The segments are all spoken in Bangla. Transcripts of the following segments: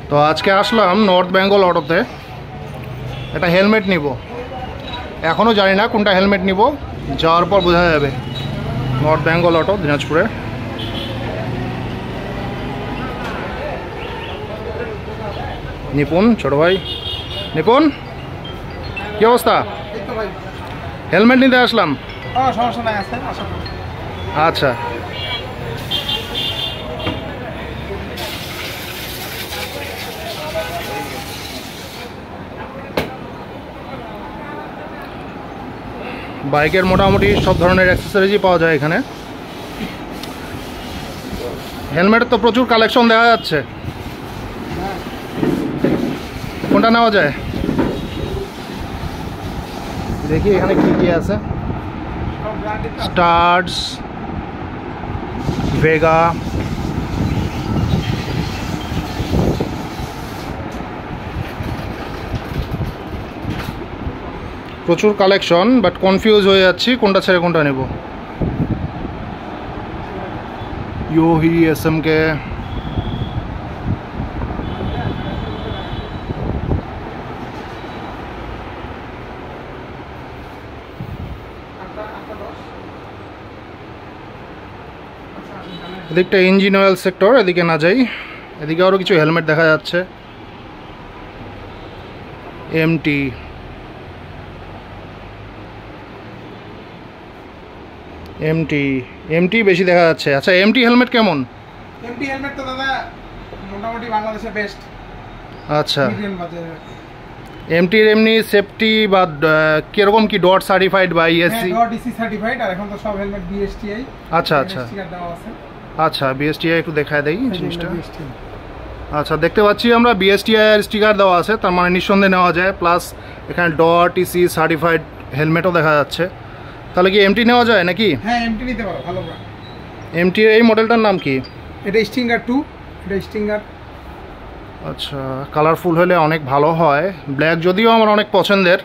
তো আজকে আসলাম নর্থ বেঙ্গল অটোতে, একটা হেলমেট নিব। এখনও জানি না কোনটা হেলমেট নিব, যাওয়ার পর বোঝা যাবে। নর্থ বেঙ্গল অটো, দিনাজপুরে। নিপুণ, ছোট ভাই নিপুণ, কি অবস্থা? হেলমেট নিতে আসলাম। আচ্ছা, বাইকের মোটামুটি সব ধরনের অ্যাক্সেসরিজই পাওয়া যায় এখানে। হেলমেটের তো প্রচুর কালেকশন দেখা যাচ্ছে, কোনটা নেওয়া যায় দেখি। এখানে কি কি আছে? স্টার্স, ভেগা, প্রচুর কালেকশন, বাট কনফিউজ হয়ে যাচ্ছি কোনটা ছেড়ে কোনটা নেব। ইউহি, এসএমকে, এদিকটা ইঞ্জিন অয়েল সেক্টর, এদিকে না যাই। এদিকে আরও কিছু হেলমেট দেখা যাচ্ছে। এমটি, এমটি এমটি বেশি দেখা যাচ্ছে। আচ্ছা, এমটি হেলমেট কেমন? এমটি হেলমেট তো দাদা মোটামুটি বাংলাদেশে বেস্ট। আচ্ছা, এমটির এমনি সেফটি বা কিরকম কি ডট সার্টিফাইড বা ইএসসি? ডট ইসি সার্টিফাইড, আর এখন তো সব হেলমেট বিএসটিআই। আচ্ছা আচ্ছা আচ্ছা, বিএসটিআই একটু দেখায় দেই জিনিসটা। আচ্ছা, দেখতে পাচ্ছি আমরা বিএসটিআই এর স্টিকার দেওয়া আছে, তার মানে নিঃসন্দেহে নেওয়া যায়। প্লাস এখানে ডট ইসি সার্টিফাইড হেলমেটও দেখা যাচ্ছে। তাহলে কি এমটি নেওয়া যায় নাকি? হ্যাঁ, এমটি নিতে পারো, ভালো ব্র্যান্ড। এমটি এই মডেলটার নাম কি? এটা স্টিঙ্গার 2, এটা স্টিঙ্গার। আচ্ছা, কালারফুল হলে অনেক ভালো হয়। ব্ল্যাক যদিও আমার অনেক পছন্দের,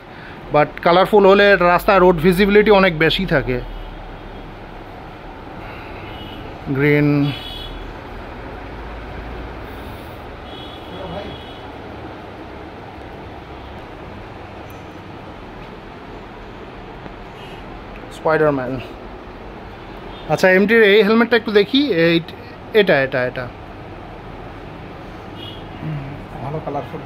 বাট কালারফুল হলে রাস্তায় রোড ভিজিবিলিটি অনেক বেশি থাকে। Green, Spiderman. আচ্ছা, এমটির এই হেলমেটটা একটু দেখি। এটা এটা এটা ভালো কালারফুল।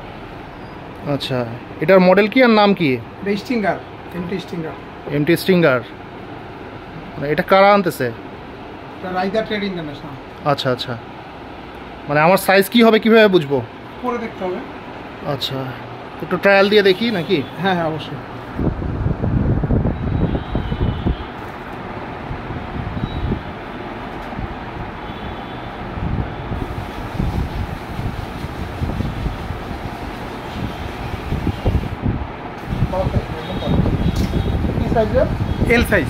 আচ্ছা, এটার মডেল কি আর নাম কি? এটা stinger, MT stinger. MT stinger, মানে এটা কারা আনতেছে? এটা রাইডার ট্রেড ইন্টারন্যাশনাল। আচ্ছা আচ্ছা, মানে আমার সাইজ কি হবে কিভাবে বুঝবো? পরে দেখতে হবে। আচ্ছা, একটু ট্রায়াল দিয়ে দেখি নাকি? হ্যাঁ হ্যাঁ, অবশ্যই। L size.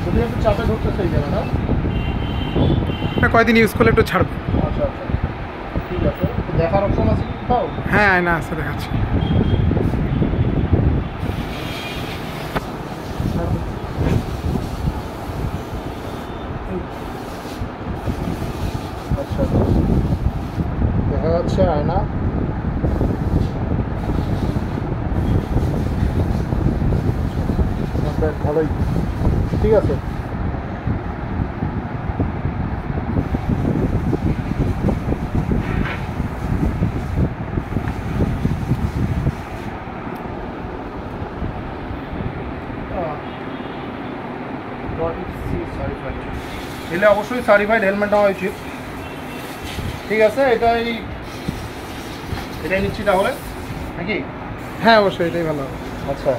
যদি একটু চাপে ধরতে সেই জায়গাটা, এটা কয়দিন ইউজ করলে একটু ছাড়বে। আচ্ছা আচ্ছা, ঠিক আছে। দেখার অপশন আছে কি কোথাও? হ্যাঁ, না আছে, দেখাচ্ছি। আচ্ছা, দেখা যাচ্ছে আয়না। ভালোই, ঠিক আছে। এলে অবশ্যই সার্টিফাইড হেলমেট হওয়া উচিত। ঠিক আছে, এটাই নিচ্ছি তাহলে নাকি? হ্যাঁ, অবশ্যই এটাই ভালো হবে। আচ্ছা,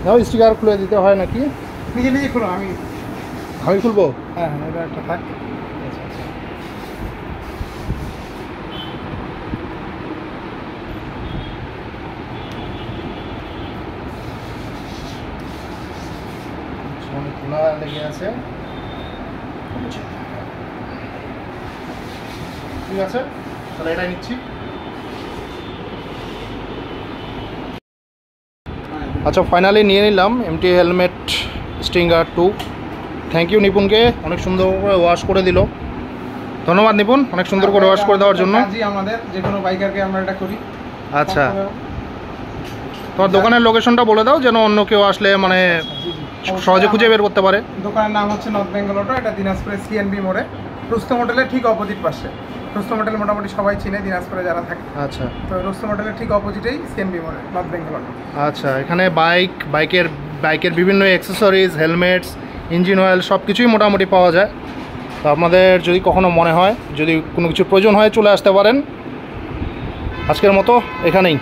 নাও স্টিকার খুলে দিতে হয় নাকি? নিজে নিজে খুলো, আমি খুলবো? হ্যাঁ হ্যাঁ, এটা একটা থাক। আচ্ছা আচ্ছা, অনেক খোলা লেগে আছে। ঠিক আছে, তাহলে এটাই নিচ্ছি। আচ্ছা, ফাইনালি নিয়ে নিলাম MT helmet stinger 2। Thank you নিপুণকে, অনেক সুন্দর করে ওয়াশ করে দিল। ধন্যবাদ নিপুণ, অনেক সুন্দর করে ওয়াশ করে দেওয়ার জন্য। আমাদের যে কোনো বাইকারকে আমরা এটা করি। আচ্ছা, তোমার দোকানের লোকেশনটা বলে দাও যেন অন্য কেউ আসলে মানে সহজে খুঁজে বের করতে পারে। দোকানের নাম হচ্ছে নর্থ বেঙ্গল অটো, এটা দিনাজপুরের সিএনবি মোড়ে, রুস্তম হোটেলের ঠিক অপোজিট পাশে। রুস্তম হোটেল মোটামুটি সবাই চিনে দিনাজপুরে যারা থাকে। আচ্ছা, তো রুস্তম হোটেলের ঠিক অপোজিটেই সিএনবি মোড়ে নর্থ বেঙ্গল অটো। আচ্ছা, এখানে বাইকের বিভিন্ন অ্যাক্সেসরিজ, হেলমেটস, ইঞ্জিন অয়েল সব কিছুই মোটামুটি পাওয়া যায়। তো আপনাদের যদি কখনো মনে হয়, যদি কোনো কিছু প্রয়োজন হয়, চলে আসতে পারেন। আজকের মতো এখানেই।